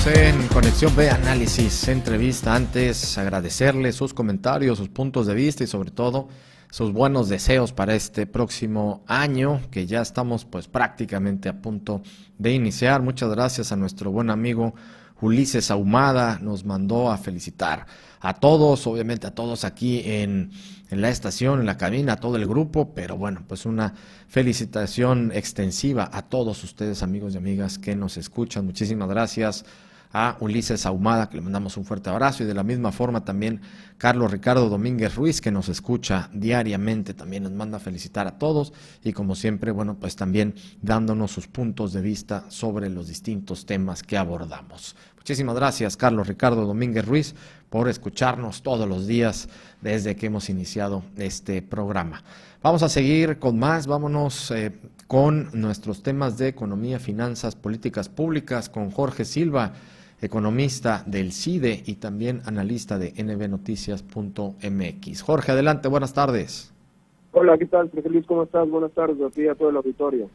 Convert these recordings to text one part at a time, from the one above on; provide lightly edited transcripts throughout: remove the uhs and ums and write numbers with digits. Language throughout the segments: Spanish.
Estamos en Conexión B Análisis, entrevista. Antes, agradecerle sus comentarios, sus puntos de vista y sobre todo sus buenos deseos para este próximo año, que ya estamos pues prácticamente a punto de iniciar. Muchas gracias a nuestro buen amigo Ulises Ahumada, nos mandó a felicitar a todos, obviamente a todos aquí en la estación, en la cabina, a todo el grupo, pero bueno, pues una felicitación extensiva a todos ustedes, amigos y amigas que nos escuchan. Muchísimas gracias a Ulises Ahumada, que le mandamos un fuerte abrazo, y de la misma forma también Carlos Ricardo Domínguez Ruiz, que nos escucha diariamente, también nos manda a felicitar a todos, y como siempre, bueno, pues también dándonos sus puntos de vista sobre los distintos temas que abordamos. Muchísimas gracias, Carlos Ricardo Domínguez Ruiz, por escucharnos todos los días desde que hemos iniciado este programa. Vamos a seguir con más, vámonos con nuestros temas de economía, finanzas, políticas públicas, con Jorge Silva, economista del CIDE y también analista de nbnoticias.mx. Jorge, adelante, buenas tardes. Hola, ¿qué tal, Jorge Luis? ¿Cómo estás? Buenas tardes a ti y a todo el auditorio.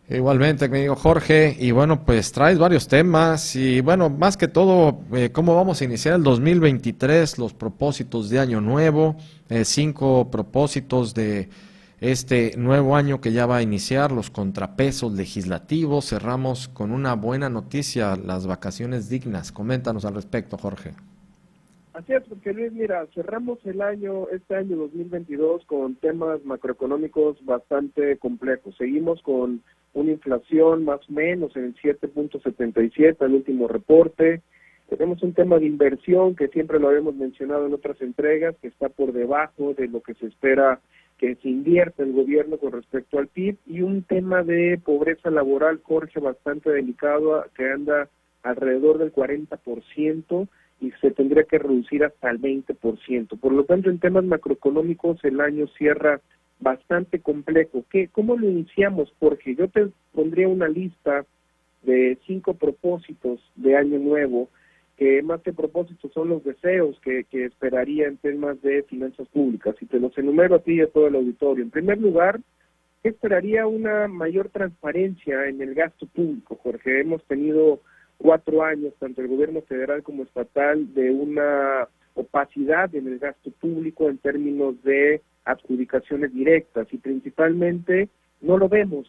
Igualmente, mi amigo Jorge, y bueno, pues traes varios temas y bueno, más que todo, cómo vamos a iniciar el 2023, los propósitos de año nuevo, 5 propósitos de este nuevo año que ya va a iniciar, los contrapesos legislativos. Cerramos con una buena noticia, las vacaciones dignas. Coméntanos al respecto, Jorge. Así es, porque Luis, mira, cerramos este año 2022 con temas macroeconómicos bastante complejos. Seguimos con una inflación más o menos en el 7.77, el último reporte. Tenemos un tema de inversión que siempre lo habíamos mencionado en otras entregas, que está por debajo de lo que se espera que se invierta el gobierno con respecto al PIB, y un tema de pobreza laboral, Jorge, bastante delicado, que anda alrededor del 40%, y se tendría que reducir hasta el 20%. Por lo tanto, en temas macroeconómicos, el año cierra bastante complejo. ¿Cómo lo iniciamos, Jorge? Yo te pondría una lista de 5 propósitos de año nuevo, que más que propósitos son los deseos que esperaría en temas de finanzas públicas, y te los enumero a ti y a todo el auditorio. En primer lugar, esperaría una mayor transparencia en el gasto público, Jorge. Hemos tenido 4 años, tanto el gobierno federal como estatal, de una opacidad en el gasto público en términos de adjudicaciones directas, y principalmente no lo vemos.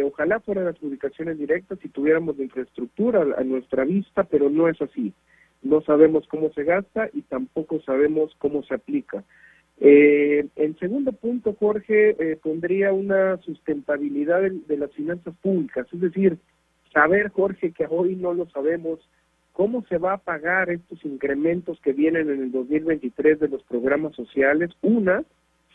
Ojalá fueran adjudicaciones directas y tuviéramos la infraestructura a nuestra vista, pero no es así. No sabemos cómo se gasta y tampoco sabemos cómo se aplica. En segundo punto, Jorge, pondría una sustentabilidad de las finanzas públicas, es decir, saber, Jorge, que hoy no lo sabemos, cómo se va a pagar estos incrementos que vienen en el 2023 de los programas sociales,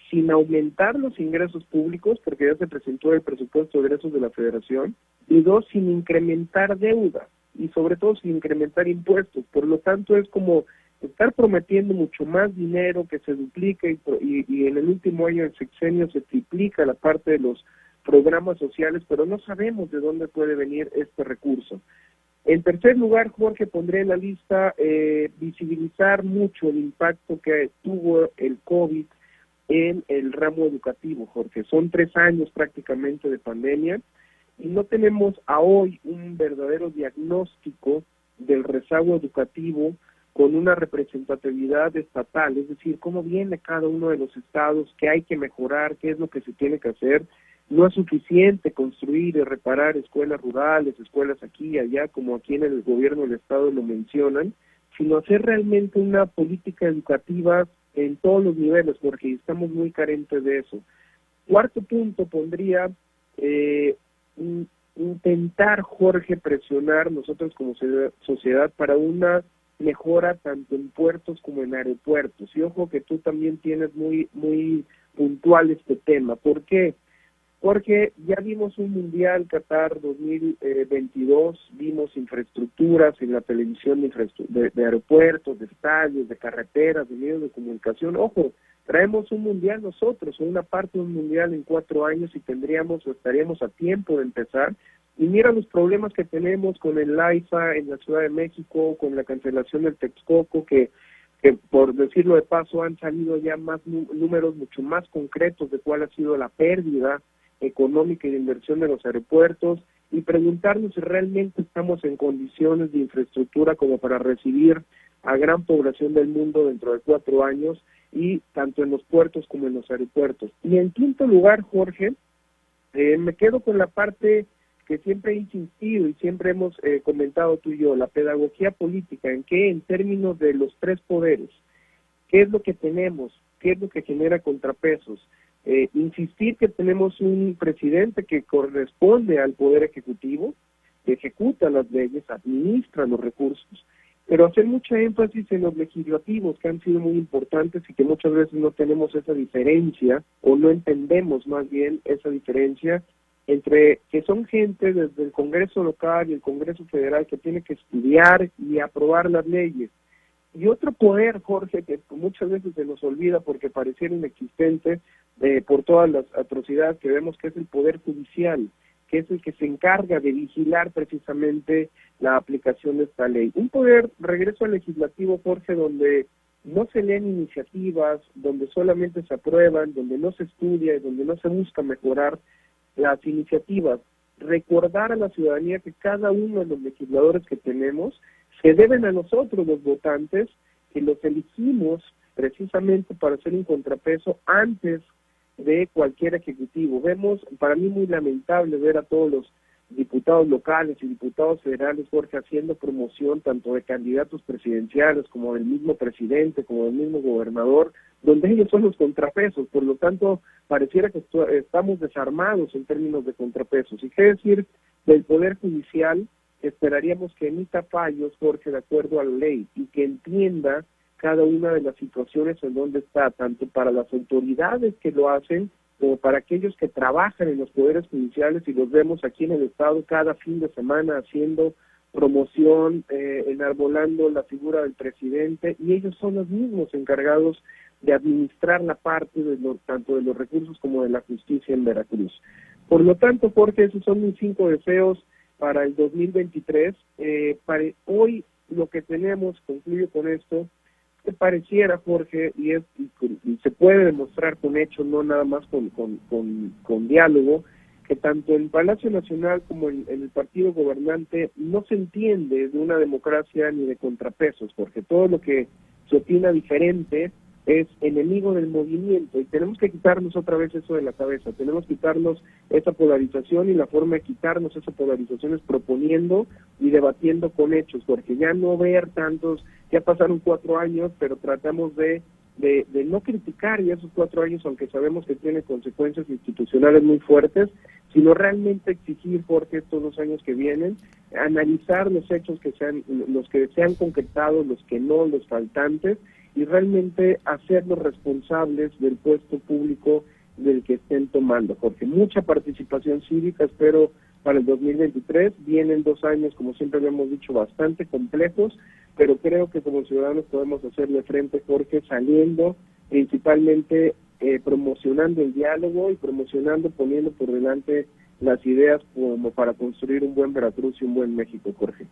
sin aumentar los ingresos públicos, porque ya se presentó el presupuesto de egresos de la Federación, y 2, sin incrementar deuda, y sobre todo sin incrementar impuestos. Por lo tanto, es como estar prometiendo mucho más dinero, que se duplique, y en el último año del sexenio se triplica la parte de los programas sociales, pero no sabemos de dónde puede venir este recurso. En tercer lugar, Jorge, pondré en la lista visibilizar mucho el impacto que tuvo el COVID en el ramo educativo, Jorge. Son 3 años prácticamente de pandemia y no tenemos a hoy un verdadero diagnóstico del rezago educativo con una representatividad estatal, es decir, cómo viene cada uno de los estados, qué hay que mejorar, qué es lo que se tiene que hacer. No es suficiente construir y reparar escuelas rurales, escuelas aquí y allá, como aquí en el gobierno del estado lo mencionan, sino hacer realmente una política educativa en todos los niveles, porque estamos muy carentes de eso. Cuarto punto, pondría intentar, Jorge, presionar nosotros como sociedad para una mejora tanto en puertos como en aeropuertos. Y ojo que tú también tienes muy puntual este tema. ¿Por qué? Porque ya vimos un Mundial Qatar 2022, vimos infraestructuras en la televisión de aeropuertos, de estadios, de carreteras, de medios de comunicación. Ojo, traemos un Mundial nosotros, o una parte de un Mundial en 4 años, y estaríamos a tiempo de empezar. Y mira los problemas que tenemos con el AIFA en la Ciudad de México, con la cancelación del Texcoco, que por decirlo de paso han salido ya más números mucho más concretos de cuál ha sido la pérdida económica y de inversión de los aeropuertos, y preguntarnos si realmente estamos en condiciones de infraestructura como para recibir a gran población del mundo dentro de 4 años, y tanto en los puertos como en los aeropuertos. Y en quinto lugar, Jorge, me quedo con la parte que siempre he insistido y siempre hemos comentado tú y yo, la pedagogía política, en términos de los 3 poderes, qué es lo que tenemos, qué es lo que genera contrapesos, insistir que tenemos un presidente que corresponde al poder ejecutivo, que ejecuta las leyes, administra los recursos, pero hacer mucha énfasis en los legislativos, que han sido muy importantes y que muchas veces no tenemos esa diferencia, o no entendemos más bien esa diferencia entre que son gente desde el Congreso local y el Congreso federal que tiene que estudiar y aprobar las leyes. Y otro poder, Jorge, que muchas veces se nos olvida porque pareciera inexistente por todas las atrocidades que vemos, que es el poder judicial, que es el que se encarga de vigilar precisamente la aplicación de esta ley. Un poder, regreso al legislativo, Jorge, donde no se leen iniciativas, donde solamente se aprueban, donde no se estudia y donde no se busca mejorar las iniciativas. Recordar a la ciudadanía que cada uno de los legisladores que tenemos se deben a nosotros, los votantes, que los elegimos precisamente para hacer un contrapeso antes de cualquier ejecutivo. Vemos, para mí muy lamentable ver a todos los diputados locales y diputados federales, Jorge, haciendo promoción tanto de candidatos presidenciales como del mismo presidente, como del mismo gobernador, donde ellos son los contrapesos. Por lo tanto, pareciera que estamos desarmados en términos de contrapesos. Y qué decir del Poder Judicial, esperaríamos que emita fallos, Jorge, de acuerdo a la ley, y que entienda cada una de las situaciones en donde está, tanto para las autoridades que lo hacen, como para aquellos que trabajan en los poderes judiciales, y los vemos aquí en el Estado cada fin de semana haciendo promoción, enarbolando la figura del presidente, y ellos son los mismos encargados de administrar la parte de tanto de los recursos como de la justicia en Veracruz. Por lo tanto, Jorge, esos son mis 5 deseos para el 2023. Para hoy lo que tenemos, concluyo con esto, que pareciera, Jorge, y se puede demostrar con hechos, no nada más con diálogo, que tanto en Palacio Nacional como en el partido gobernante no se entiende de una democracia ni de contrapesos, porque todo lo que se opina diferente es enemigo del movimiento, y tenemos que quitarnos otra vez eso de la cabeza, tenemos que quitarnos esa polarización, y la forma de quitarnos esa polarización es proponiendo y debatiendo con hechos, porque ya no ver tantos, ya pasaron 4 años, pero tratamos de no criticar ya esos 4 años, aunque sabemos que tiene consecuencias institucionales muy fuertes, sino realmente exigir, Jorge, estos 2 años que vienen, analizar los hechos los que se han concretado, los que no, los faltantes, y realmente hacerlos responsables del puesto público del que estén tomando, Jorge. Mucha participación cívica, espero, para el 2023. Vienen 2 años, como siempre lo hemos dicho, bastante complejos, pero creo que como ciudadanos podemos hacerle frente, Jorge, saliendo, principalmente promocionando el diálogo y poniendo por delante las ideas como para construir un buen Veracruz y un buen México, Jorge.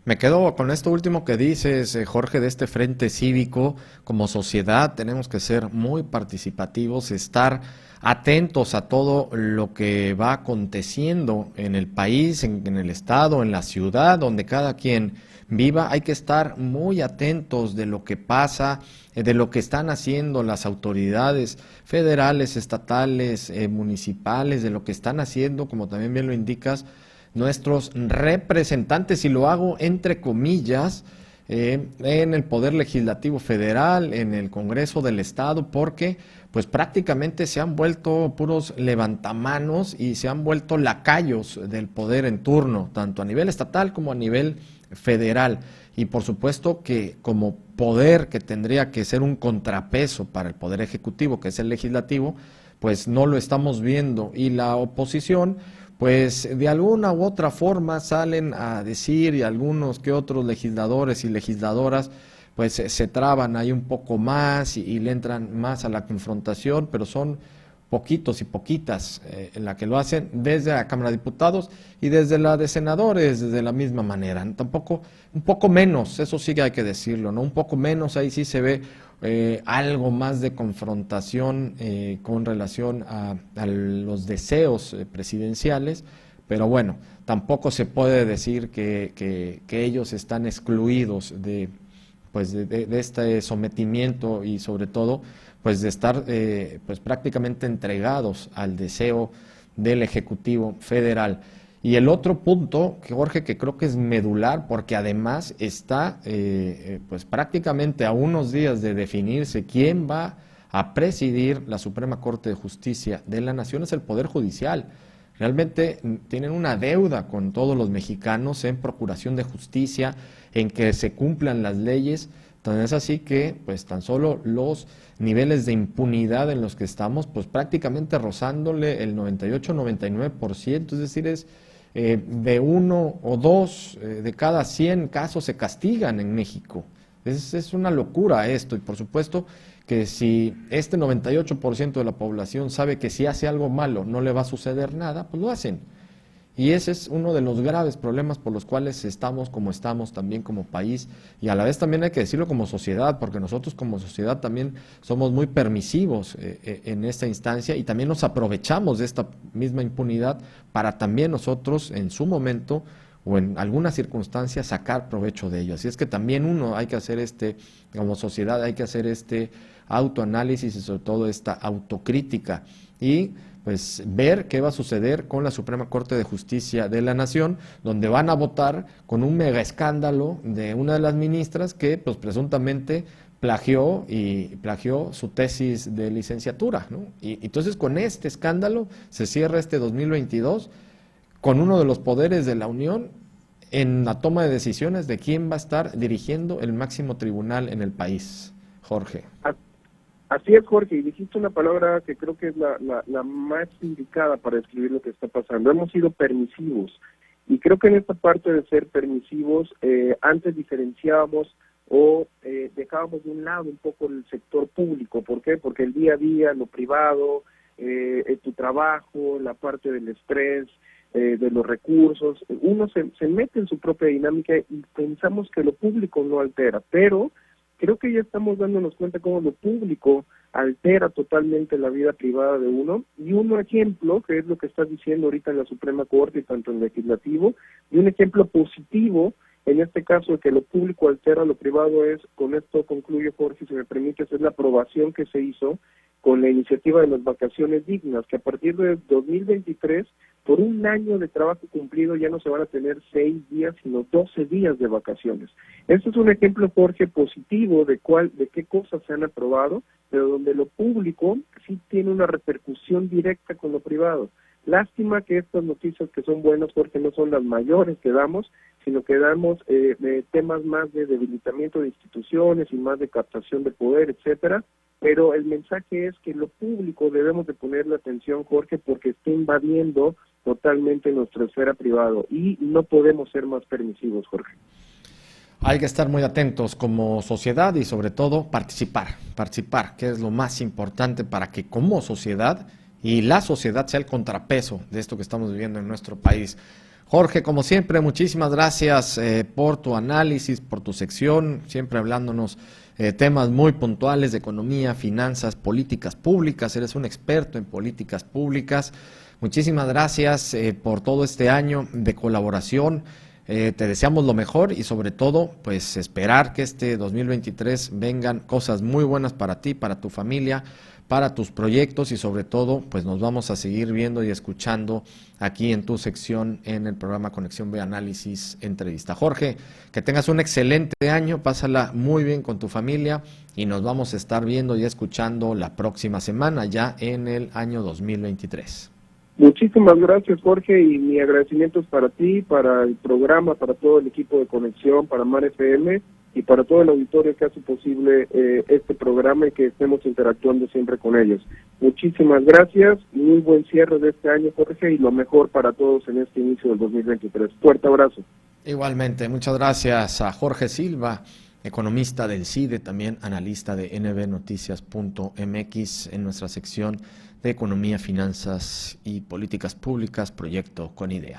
Me quedo con esto último que dices, Jorge, de este frente cívico. Como sociedad tenemos que ser muy participativos, estar atentos a todo lo que va aconteciendo en el país, en el estado, en la ciudad, donde cada quien viva. Hay que estar muy atentos de lo que pasa, de lo que están haciendo las autoridades federales, estatales, municipales, de lo que están haciendo, como también bien lo indicas, nuestros representantes, y lo hago entre comillas, en el Poder Legislativo Federal, en el Congreso del Estado, porque pues prácticamente se han vuelto puros levantamanos y se han vuelto lacayos del poder en turno, tanto a nivel estatal como a nivel federal. Y por supuesto que como poder que tendría que ser un contrapeso para el Poder Ejecutivo, que es el Legislativo, pues no lo estamos viendo, y la oposición pues de alguna u otra forma salen a decir, y algunos que otros legisladores y legisladoras pues se traban ahí un poco más y le entran más a la confrontación, pero son poquitos y poquitas en la que lo hacen desde la Cámara de Diputados y desde la de Senadores, desde la misma manera. Tampoco, un poco menos, eso sí que hay que decirlo, ¿no? Un poco menos, ahí sí se ve algo más de confrontación con relación a los deseos presidenciales, pero bueno, tampoco se puede decir que ellos están excluidos de este sometimiento y sobre todo pues de estar pues prácticamente entregados al deseo del Ejecutivo Federal. Y el otro punto, Jorge, que creo que es medular, porque además está pues prácticamente a unos días de definirse quién va a presidir la Suprema Corte de Justicia de la Nación, es el Poder Judicial. Realmente tienen una deuda con todos los mexicanos en procuración de justicia, en que se cumplan las leyes. Tan es así que pues tan solo los niveles de impunidad en los que estamos, pues prácticamente rozándole el 98-99%, es decir, es de 1 o 2 de cada 100 casos se castigan en México. Es una locura esto, y por supuesto que si este 98% de la población sabe que si hace algo malo no le va a suceder nada, pues lo hacen. Y ese es uno de los graves problemas por los cuales estamos como estamos también como país, y a la vez también hay que decirlo como sociedad, porque nosotros como sociedad también somos muy permisivos en esta instancia, y también nos aprovechamos de esta misma impunidad para también nosotros en su momento o en algunas circunstancias sacar provecho de ello. Así es que también uno hay que hacer como sociedad hay que hacer autoanálisis y sobre todo esta autocrítica, y pues ver qué va a suceder con la Suprema Corte de Justicia de la Nación, donde van a votar con un mega escándalo de una de las ministras que pues presuntamente plagió su tesis de licenciatura, ¿no? Y entonces con este escándalo se cierra este 2022 con uno de los poderes de la Unión en la toma de decisiones de quién va a estar dirigiendo el máximo tribunal en el país. Jorge. Así es, Jorge, y dijiste una palabra que creo que es la más indicada para describir lo que está pasando. Hemos sido permisivos, y creo que en esta parte de ser permisivos, antes diferenciábamos o dejábamos de un lado un poco el sector público. ¿Por qué? Porque el día a día, lo privado, tu trabajo, la parte del estrés, de los recursos, uno se mete en su propia dinámica y pensamos que lo público no altera, pero creo que ya estamos dándonos cuenta cómo lo público altera totalmente la vida privada de uno, y un ejemplo, que es lo que estás diciendo ahorita en la Suprema Corte y tanto en el Legislativo, y un ejemplo positivo, en este caso de que lo público altera lo privado, es, con esto concluye, Jorge, si me permites, es la aprobación que se hizo con la iniciativa de las vacaciones dignas, que a partir de 2023, por un año de trabajo cumplido, ya no se van a tener 6 días, sino 12 días de vacaciones. Este es un ejemplo, Jorge, positivo de qué cosas se han aprobado, pero donde lo público sí tiene una repercusión directa con lo privado. Lástima que estas noticias que son buenas, Jorge, no son las mayores que damos, sino que damos temas más de debilitamiento de instituciones y más de captación de poder, etcétera. Pero el mensaje es que lo público debemos de ponerle atención, Jorge, porque está invadiendo totalmente nuestra esfera privada y no podemos ser más permisivos, Jorge. Hay que estar muy atentos como sociedad y sobre todo participar, que es lo más importante para que como sociedad y la sociedad sea el contrapeso de esto que estamos viviendo en nuestro país. Jorge, como siempre, muchísimas gracias por tu análisis, por tu sección, siempre hablándonos temas muy puntuales de economía, finanzas, políticas públicas. Eres un experto en políticas públicas. Muchísimas gracias por todo este año de colaboración. Te deseamos lo mejor y sobre todo, pues esperar que este 2023 vengan cosas muy buenas para ti, para tu familia, para tus proyectos, y sobre todo, pues nos vamos a seguir viendo y escuchando aquí en tu sección en el programa Conexión B Análisis Entrevista. Jorge, que tengas un excelente año, pásala muy bien con tu familia y nos vamos a estar viendo y escuchando la próxima semana ya en el año 2023. Muchísimas gracias, Jorge, y mi agradecimiento es para ti, para el programa, para todo el equipo de Conexión, para Mar FM y para todo el auditorio que hace posible este programa y que estemos interactuando siempre con ellos. Muchísimas gracias, muy buen cierre de este año, Jorge, y lo mejor para todos en este inicio del 2023. Fuerte abrazo. Igualmente, muchas gracias a Jorge Silva, economista del CIDE, también analista de nbnoticias.mx en nuestra sección de Economía, Finanzas y Políticas Públicas, Proyecto con Idea.